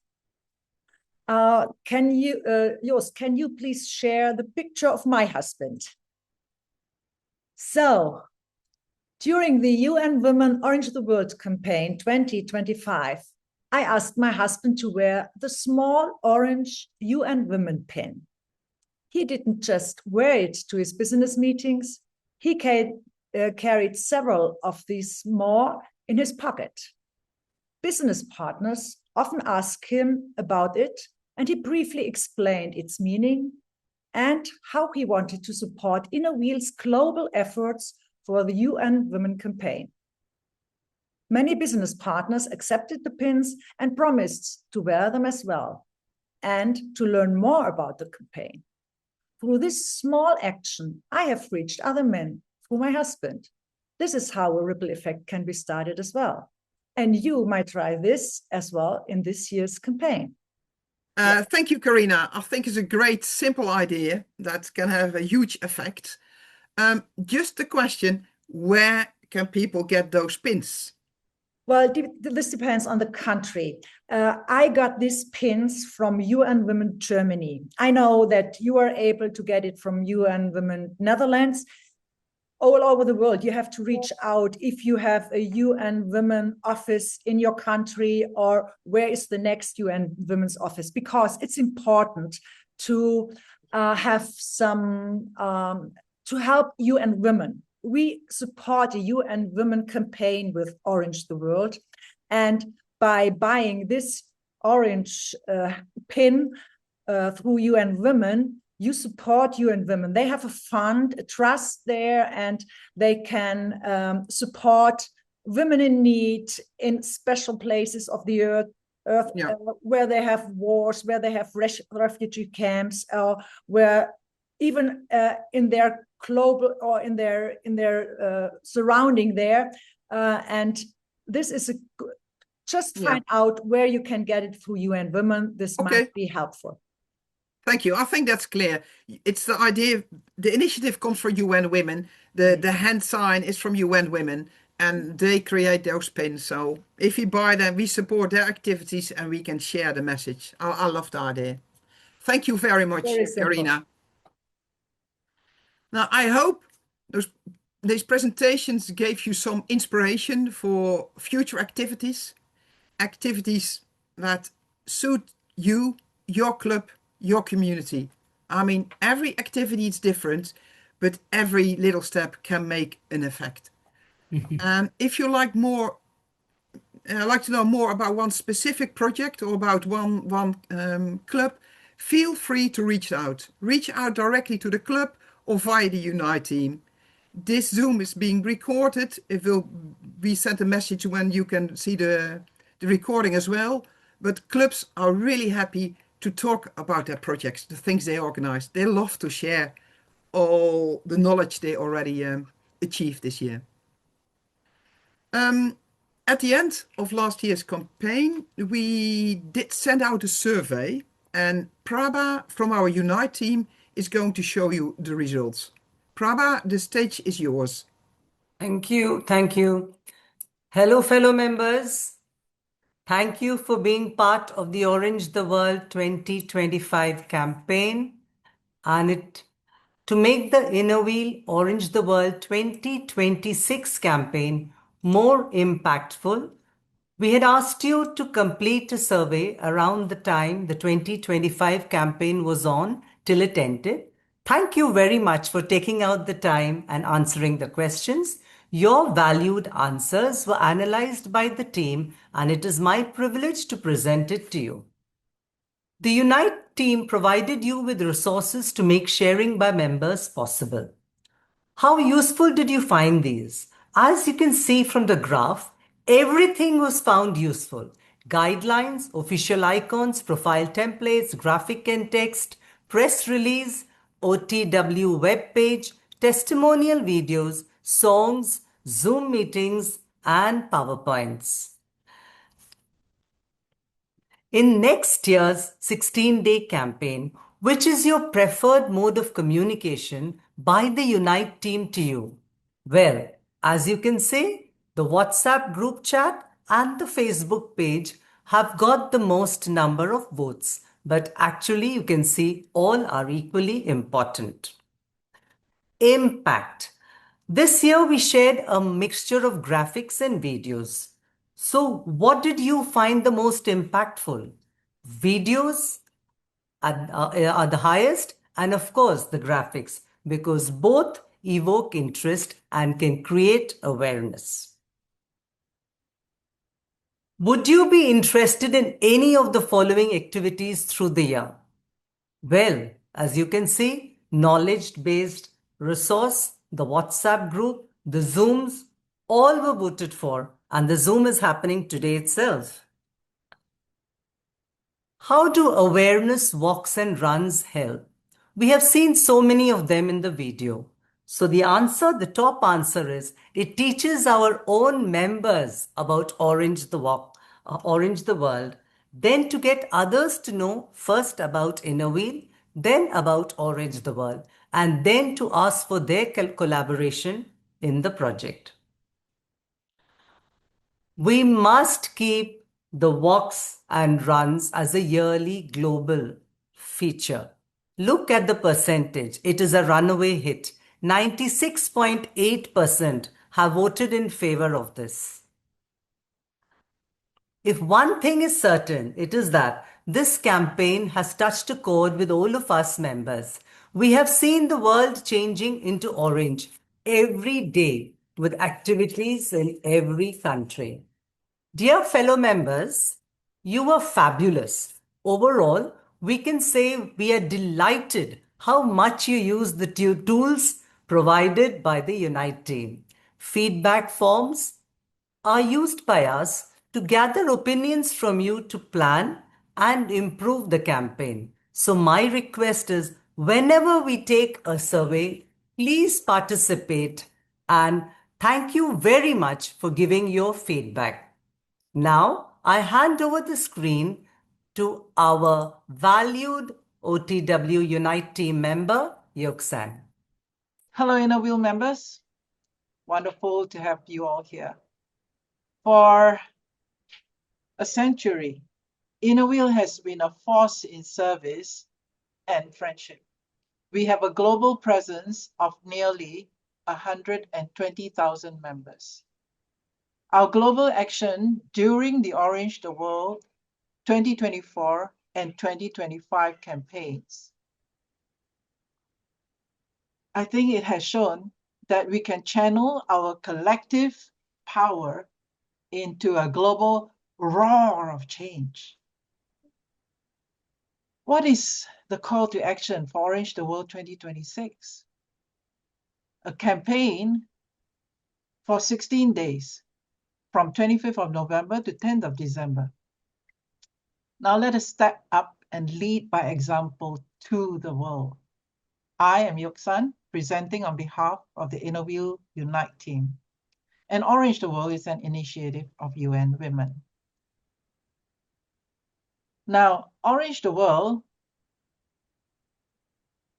[SPEAKER 9] Joost, can you please share the picture of my husband? So, during the UN Women Orange the World campaign 2025, I asked my husband to wear the small orange UN Women pin. He didn't just wear it to his business meetings, he carried several of these more in his pocket. Business partners often ask him about it, and he briefly explained its meaning and how he wanted to support Inner Wheel's global efforts for the UN Women campaign. Many business partners accepted the pins and promised to wear them as well and to learn more about the campaign. Through this small action, I have reached other men through my husband. This is how a ripple effect can be started as well. And you might try this as well in this year's campaign.
[SPEAKER 2] Thank you, Karina. I think it's a great, simple idea that can have a huge effect. Just a question, where can people get those pins?
[SPEAKER 9] Well, this depends on the country. I got these pins from UN Women Germany. I know that you are able to get it from UN Women Netherlands. All over the world, you have to reach out if you have a UN Women office in your country, or where is the next UN Women's office, because it's important to have some to help UN Women. We support a UN Women campaign with Orange the World, and by buying this orange pin through UN Women, you support UN Women. They have a fund, a trust there, and they can support women in need in special places of the earth
[SPEAKER 2] Yeah.
[SPEAKER 9] where they have wars, where they have refugee camps, where even in their global or in their surrounding there. And this is just find out where you can get it through UN Women. This might be helpful.
[SPEAKER 2] Thank you. I think that's clear. It's the idea, the initiative comes from UN Women. The hand sign is from UN Women, and they create those pins. So if you buy them, we support their activities and we can share the message. I love the idea. Thank you very much, Karina. Now, I hope these presentations gave you some inspiration for future activities that suit you, your club, your community. I mean, every activity is different, but every little step can make an effect. And if you like more, like to know more about one specific project or about one club, feel free to reach out. Reach out directly to the club or via the Unite team. This Zoom is being recorded. It will be sent a message when you can see the recording as well. But clubs are really happy to talk about their projects, the things they organize. They love to share all the knowledge they already achieved this year. At the end of last year's campaign, we did send out a survey, and Prabha from our Unite team is going to show you the results. Prabha, the stage is yours.
[SPEAKER 10] Thank you. Thank you. Hello, fellow members. Thank you for being part of the Orange the World 2025 campaign, and to make the Inner Wheel Orange the World 2026 campaign more impactful, we had asked you to complete a survey around the time the 2025 campaign was on till it ended. Thank you very much for taking out the time and answering the questions. Your valued answers were analyzed by the team, and it is my privilege to present it to you. The Unite team provided you with resources to make sharing by members possible. How useful did you find these? As you can see from the graph, everything was found useful. Guidelines, official icons, profile templates, graphic and text, press release, OTW web page, testimonial videos, songs, Zoom meetings, and PowerPoints. In next year's 16-day campaign, which is your preferred mode of communication by the Unite team to you? Well, as you can see, the WhatsApp group chat and the Facebook page have got the most number of votes, but actually you can see all are equally important. Impact. This year we shared a mixture of graphics and videos. So what did you find the most impactful? Videos are the highest, and of course the graphics, because both evoke interest and can create awareness. Would you be interested in any of the following activities through the year? Well, as you can see, knowledge-based resource, the WhatsApp group, the Zooms, all were voted for, and the Zoom is happening today itself. How do awareness walks and runs help? We have seen so many of them in the video. So the top answer is, it teaches our own members about Orange the World, then to get others to know first about Inner Wheel, then about Orange the World, and then to ask for their collaboration in the project. We must keep the walks and runs as a yearly global feature. Look at the percentage. It is a runaway hit. 96.8% have voted in favor of this. If one thing is certain, it is that this campaign has touched a chord with all of us members. We have seen the world changing into orange every day with activities in every country. Dear fellow members, you were fabulous. Overall, we can say we are delighted how much you use the tools provided by the Unite team. Feedback forms are used by us to gather opinions from you to plan and improve the campaign. So my request is, whenever we take a survey, please participate, and thank you very much for giving your feedback. Now, I hand over the screen to our valued OTW Unite team member, Yuksan.
[SPEAKER 11] Hello, Inner Wheel members. Wonderful to have you all here. For a century, Inner Wheel has been a force in service and friendship. We have a global presence of nearly 120,000 members. Our global action during the Orange the World 2024 and 2025 campaigns, I think it has shown that we can channel our collective power into a global roar of change. What is the call to action for Orange the World 2026? A campaign for 16 days, from 25th of November to 10th of December. Now let us step up and lead by example to the world. I am Yuksan, presenting on behalf of the Inner Wheel Unite team. And Orange the World is an initiative of UN Women. Now, Orange the World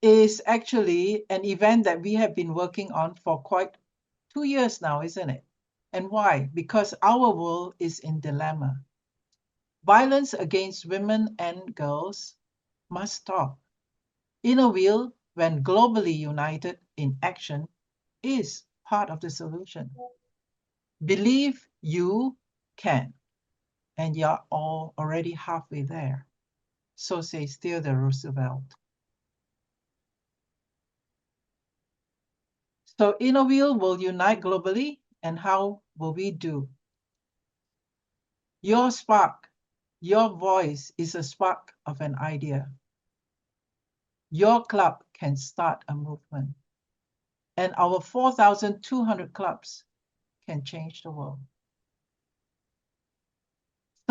[SPEAKER 11] is actually an event that we have been working on for quite 2 years now, isn't it? And why? Because our world is in dilemma. Violence against women and girls must stop. Inner Wheel, when globally united in action, is part of the solution. Believe you can, and you're all already halfway there. So says Theodore Roosevelt. So Inner Wheel will unite globally, and how will we do? Your spark, your voice is a spark of an idea. Your club can start a movement, and our 4,200 clubs can change the world.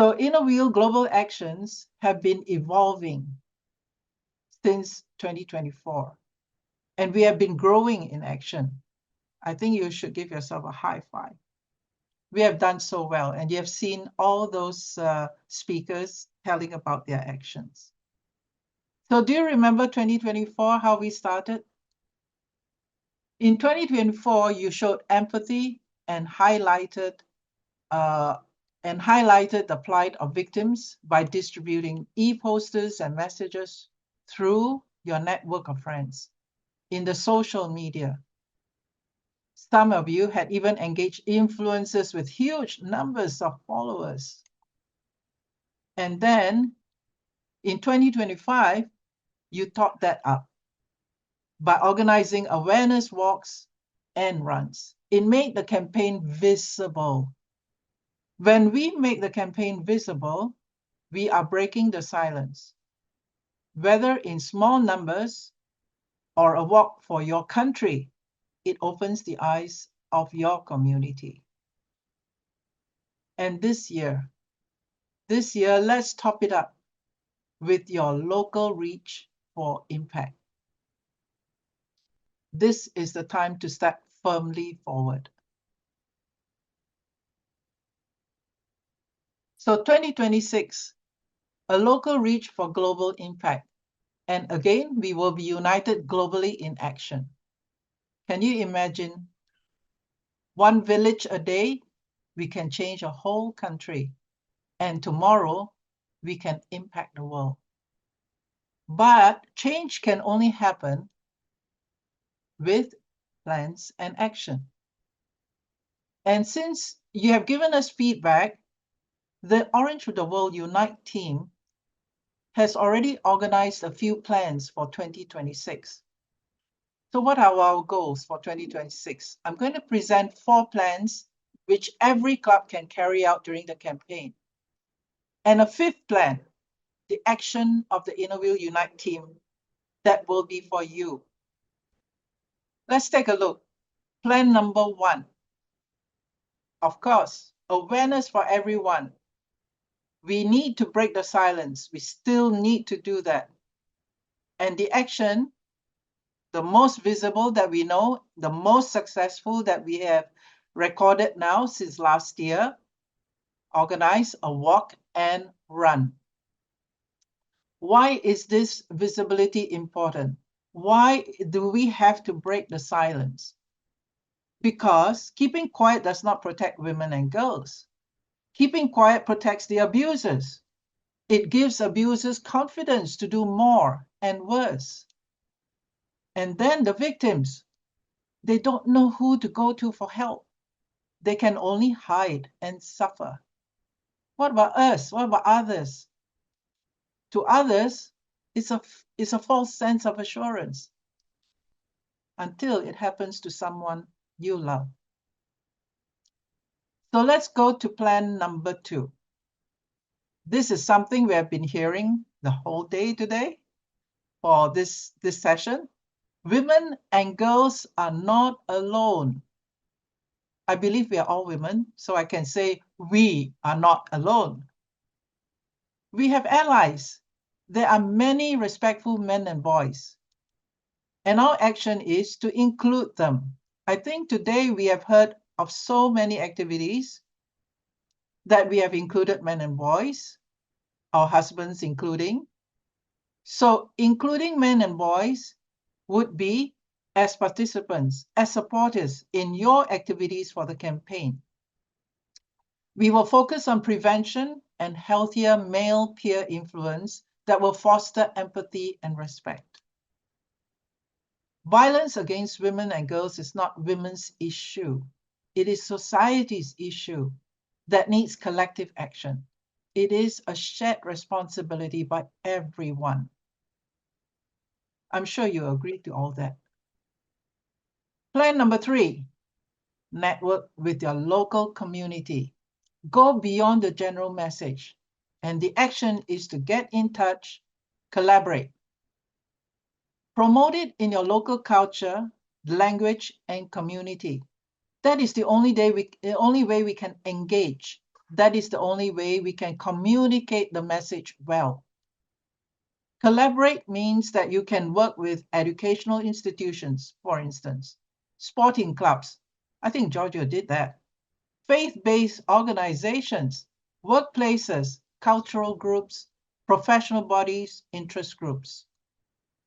[SPEAKER 11] So Inner Wheel global actions have been evolving since 2024, and we have been growing in action. I think you should give yourself a high five. We have done so well, and you have seen all those speakers telling about their actions. So do you remember 2024, how we started? In 2024, you showed empathy and highlighted the plight of victims by distributing e-posters and messages through your network of friends in the social media. Some of you had even engaged influencers with huge numbers of followers. And then in 2025, you topped that up by organizing awareness walks and runs. It made the campaign visible. When we make the campaign visible, we are breaking the silence. Whether in small numbers or a walk for your country, it opens the eyes of your community. And this year, let's top it up with your local reach for impact. This is the time to step firmly forward. So 2026 a local reach for global impact. And again, we will be united globally in action. Can you imagine? One village a day, we can change a whole country. And tomorrow, we can impact the world. But change can only happen with plans and action. And since you have given us feedback, the Orange with the World Unite team has already organized a few plans for 2026. So what are our goals for 2026? I'm going to present 4 plans which every club can carry out during the campaign. And a 5th plan, the action of the InnerWheel Unite team, that will be for you. Let's take a look. Plan number 1. Of course, awareness for everyone. We need to break the silence. We still need to do that. And the action, the most visible that we know, the most successful that we have recorded now since last year, organize a walk and run. Why is this visibility important? Why do we have to break the silence? Because keeping quiet does not protect women and girls. Keeping quiet protects the abusers. It gives abusers confidence to do more and worse. And then the victims, they don't know who to go to for help. They can only hide and suffer. What about us? What about others? To others, it's a false sense of assurance until it happens to someone you love. So let's go to plan number 2. This is something we have been hearing the whole day today for this session. Women and girls are not alone. I believe we are all women, so I can say we are not alone. We have allies. There are many respectful men and boys. And our action is to include them. I think today we have heard of so many activities that we have included men and boys, our husbands including. So including men and boys would be as participants, as supporters in your activities for the campaign. We will focus on prevention and healthier male peer influence that will foster empathy and respect. Violence against women and girls is not women's issue. It is society's issue that needs collective action. It is a shared responsibility by everyone. I'm sure you agree to all that. Plan number 3, network with your local community. Go beyond the general message. And the action is to get in touch, collaborate. Promote it in your local culture, language, and community. That is the only way we can engage. That is the only way we can communicate the message well. Collaborate means that you can work with educational institutions, for instance, sporting clubs. I think Giorgio did that. Faith-based organizations, workplaces, cultural groups, professional bodies, interest groups.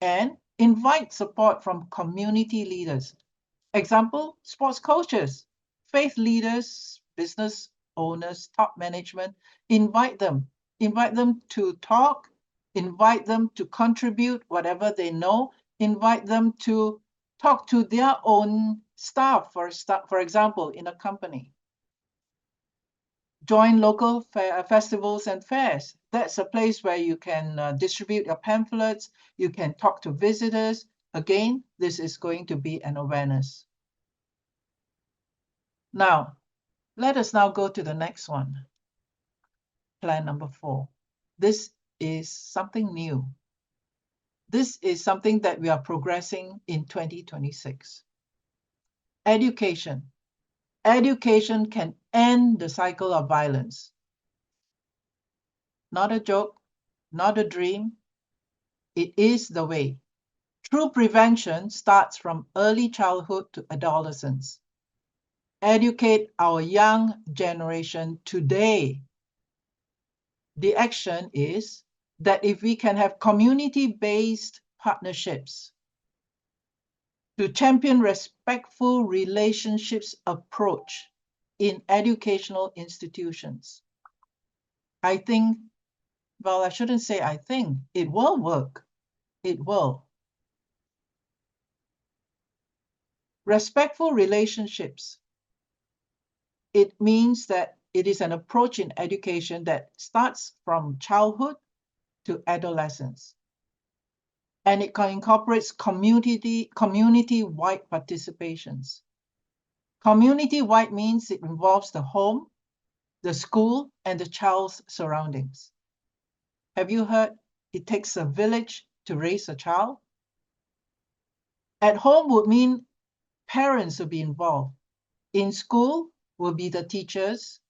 [SPEAKER 11] And invite support from community leaders. Example, sports coaches, faith leaders, business owners, top management. Invite them to talk, invite them to contribute whatever they know, invite them to talk to their own staff, for example, in a company. Join local festivals and fairs. That's a place where you can distribute your pamphlets, you can talk to visitors. Again, this is going to be an awareness. Now, let us now go to the next one. Plan number 4. This is something new. This is something that we are progressing in 2026. Education. Education can end the cycle of violence. Not a joke, not a dream. It is the way. True prevention starts from early childhood to adolescence. Educate our young generation today. The action is that if we can have community-based partnerships to champion respectful relationships approach in educational institutions, I think, well, I shouldn't say I think, it will work. It will. Respectful relationships, it means that it is an approach in education that starts from childhood to adolescence. And it incorporates community-wide participations. Community-wide means it involves the home, the school, and the child's surroundings. Have you heard it takes a village to raise a child? At home would mean parents will be involved. In school will be the teachers.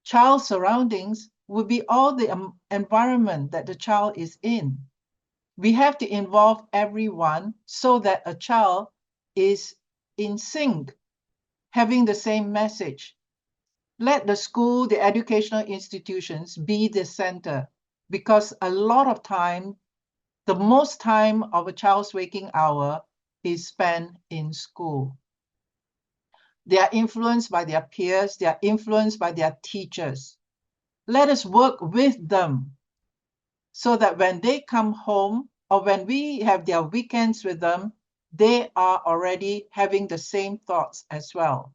[SPEAKER 11] Child surroundings will be all the environment that the child is in. We have to involve everyone so that a child is in sync, having the same message. Let the school, the educational institutions be the center, because a lot of time, the most time of a child's waking hour is spent in school. They are influenced by their peers, they are influenced by their teachers. Let us work with them so that when they come home or when we have their weekends with them, they are already having the same thoughts as well.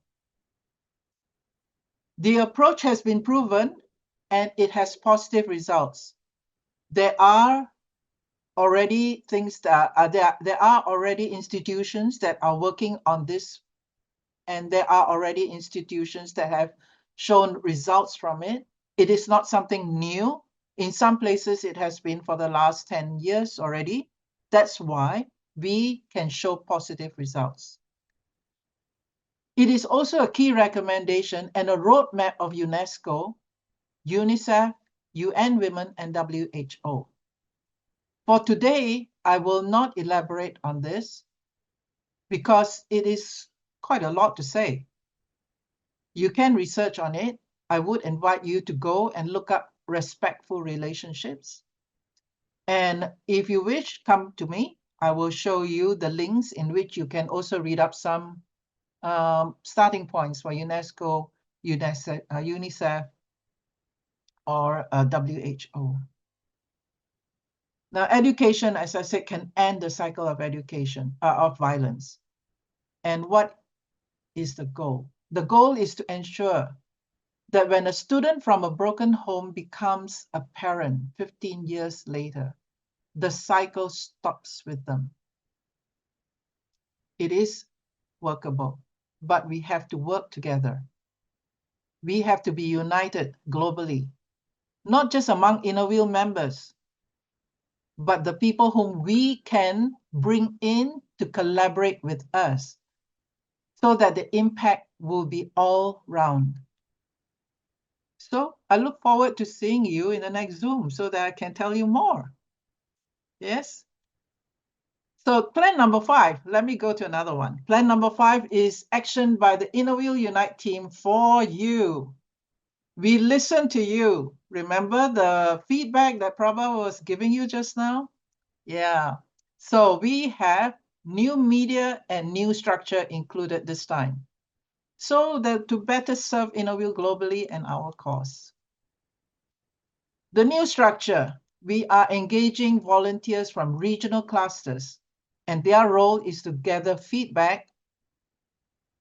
[SPEAKER 11] The approach has been proven and it has positive results. There are already things that there are already institutions that are working on this, and there are already institutions that have shown results from it. It is not something new. In some places, it has been for the last 10 years already. That's why we can show positive results. It is also a key recommendation and a roadmap of UNESCO, UNICEF, UN Women, and WHO. For today, I will not elaborate on this because it is quite a lot to say. You can research on it. I would invite you to go and look up respectful relationships. And if you wish, come to me. I will show you the links in which you can also read up some starting points for UNESCO, UNICEF, or WHO. Now, education, as I said, can end the cycle of education, of violence. And what is the goal? The goal is to ensure that when a student from a broken home becomes a parent 15 years later, the cycle stops with them. It is workable, but we have to work together. We have to be united globally, not just among Inner Wheel members, but the people whom we can bring in to collaborate with us so that the impact will be all round. So I look forward to seeing you in the next Zoom so that I can tell you more. Yes? So plan number 5, let me go to another one. Plan number 5 is action by the Inner Wheel Unite team for you. We listen to you. Remember the feedback that Prabha was giving you just now? Yeah. So we have new media and new structure included this time, so that to better serve Inner Wheel globally and our cause. The new structure, we are engaging volunteers from regional clusters, and their role is to gather feedback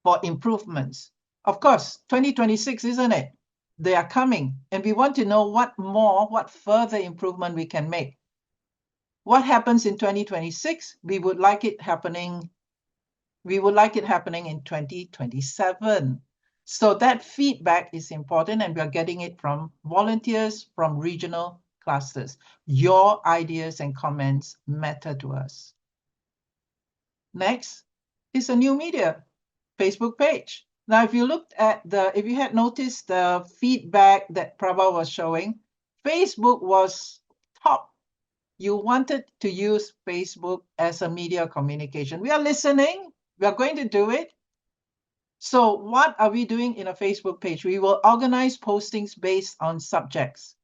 [SPEAKER 11] for improvements. Of course, 2026, isn't it? They are coming, and we want to know what further improvement we can make. What happens in 2026? We would like it happening in 2027. So that feedback is important, and we are getting it from volunteers from regional clusters. Your ideas and comments matter to us. Next is a new media, Facebook page. Now, if you looked at if you had noticed the feedback that Prabha was showing, Facebook was top. You wanted to use Facebook as a media communication. We are listening. We are going to do it. So what are we doing in a Facebook page? We will organize postings based on subjects.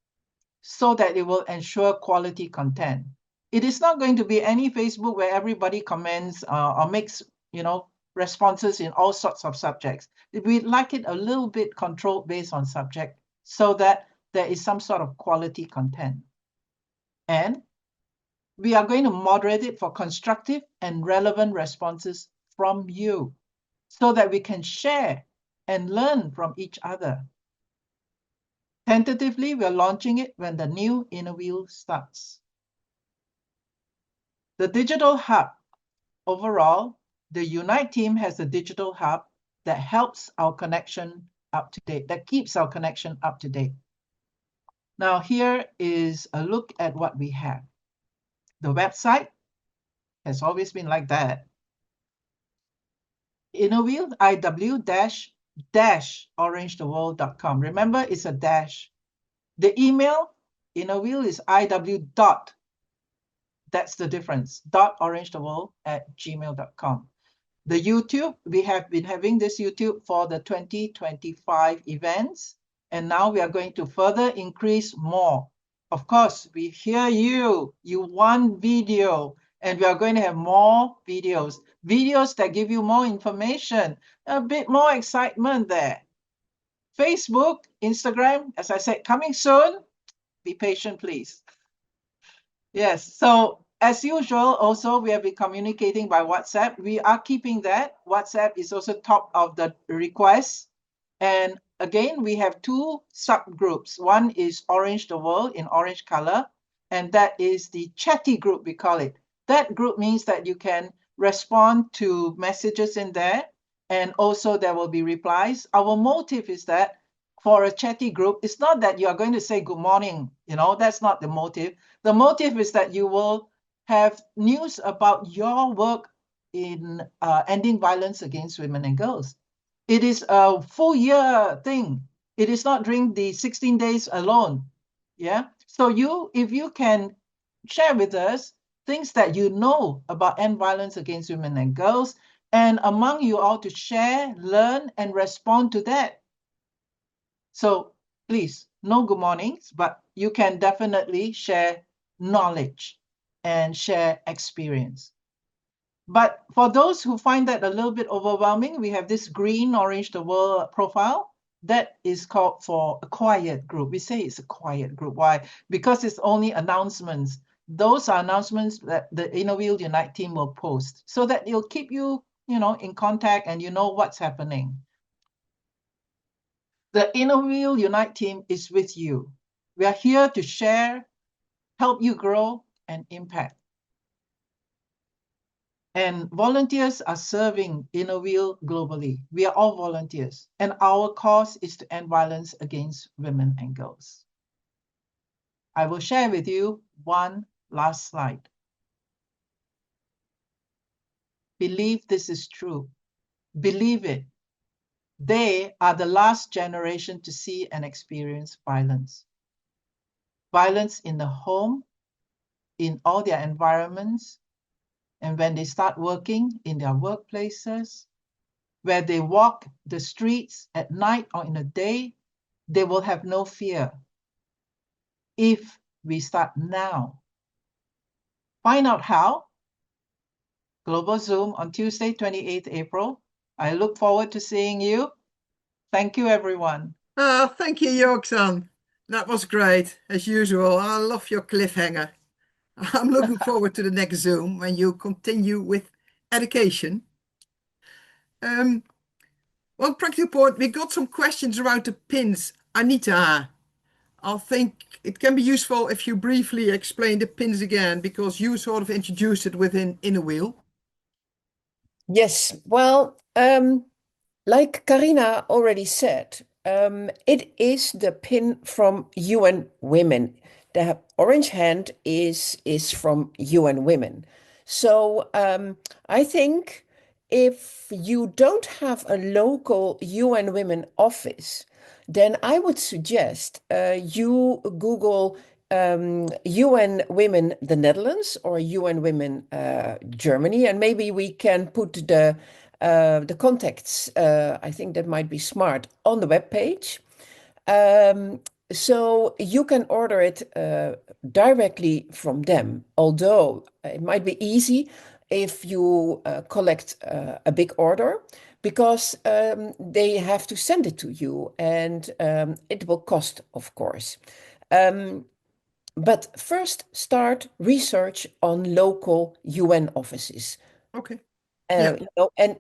[SPEAKER 11] so that it will ensure quality content. It is not going to be any Facebook where everybody comments or makes, responses in all sorts of subjects. We'd like it a little bit controlled based on subject so that there is some sort of quality content. And we are going to moderate it for constructive and relevant responses from you so that we can share and learn from each other. Tentatively, we're launching it when the new Inner Wheel starts. The digital hub. Overall, the Unite team has a digital hub that helps our connection up to date, that keeps our connection up to date. Now, here is a look at what we have. The website has always been like that. Inner Wheel, iw-orangetheworld.com. Remember, it's a dash. The email, Inner Wheel, is iw. That's the difference, .orangetheworld@gmail.com. The YouTube, we have been having this YouTube for the 2025 events, and now we are going to further increase more. Of course, we hear you. You want video, and we are going to have more videos that give you more information, a bit more excitement there. Facebook, Instagram, as I said, coming soon. Be patient, please. Yes, so as usual, also, we have been communicating by WhatsApp. We are keeping that. WhatsApp is also top of the requests. And again, we have two subgroups. One is Orange the World in orange color, and that is the chatty group, we call it. That group means that you can respond to messages in there, and also there will be replies. Our motive is that for a chatty group, it's not that you are going to say good morning, that's not the motive. The motive is that you will have news about your work in ending violence against women and girls. It is a full year thing. It is not during the 16 days alone. Yeah. So if you can share with us things that you know about end violence against women and girls, and among you all to share, learn, and respond to that. So please, no good mornings, but you can definitely share knowledge and share experience. But for those who find that a little bit overwhelming, we have this green Orange the World profile. That is called for a quiet group. We say it's a quiet group. Why? Because it's only announcements. Those are announcements that the Inner Wheel Unite team will post so that it'll keep you, in contact and you know what's happening. The Inner Wheel Unite team is with you. We are here to share, help you grow, and impact. And volunteers are serving Inner Wheel globally. We are all volunteers, and our cause is to end violence against women and girls. I will share with you one last slide. Believe this is true. Believe it. They are the last generation to see and experience violence. Violence in the home, in all their environments, and when they start working in their workplaces, where they walk the streets at night or in the day, they will have no fear if we start now. Find out how. Global Zoom on Tuesday, 28th April. I look forward to seeing you. Thank you, everyone.
[SPEAKER 2] Oh, thank you, Yoksan. That was great, as usual. I love your cliffhanger. I'm looking forward to the next Zoom when you continue with education. One practical point, we got some questions around the pins. Anita, I think it can be useful if you briefly explain the pins again, because you sort of introduced it within Inner Wheel.
[SPEAKER 4] Yes, well, like Karina already said, it is the pin from UN Women. The orange hand is from UN Women. So I think if you don't have a local UN Women office, then I would suggest you Google UN Women the Netherlands or UN Women Germany, and maybe we can put the contacts, I think that might be smart, on the webpage. So you can order it directly from them, although it might be easy if you collect a big order, because they have to send it to you, and it will cost, of course. But first start research on local UN offices.
[SPEAKER 2] Okay. Yeah.
[SPEAKER 4] You know, and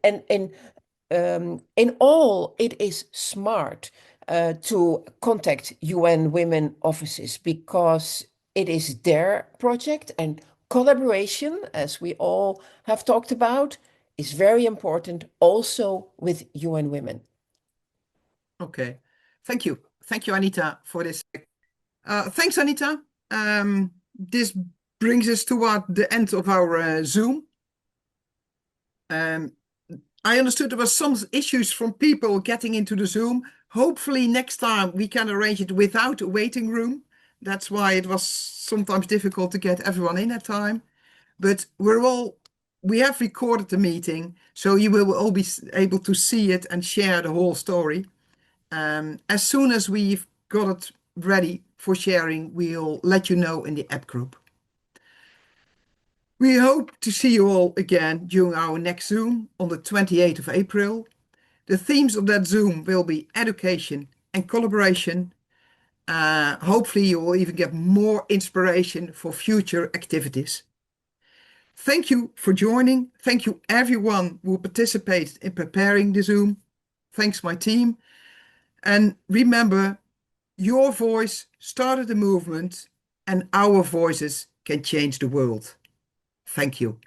[SPEAKER 4] in all, it is smart to contact UN Women offices because it is their project, and collaboration, as we all have talked about, is very important also with UN Women.
[SPEAKER 2] Okay. Thank you. Thank you, Anita, for this. Thanks, Anita. This brings us toward the end of our Zoom. I understood there were some issues from people getting into the Zoom. Hopefully next time we can arrange it without a waiting room. That's why it was sometimes difficult to get everyone in at time. But we have recorded the meeting, so you will all be able to see it and share the whole story. As soon as we've got it ready for sharing, we'll let you know in the app group. We hope to see you all again during our next Zoom on the 28th of April. The themes of that Zoom will be education and collaboration. Hopefully you will even get more inspiration for future activities. Thank you for joining. Thank you everyone who participated in preparing the Zoom. Thanks my team. And remember, your voice started a movement and our voices can change the world. Thank you.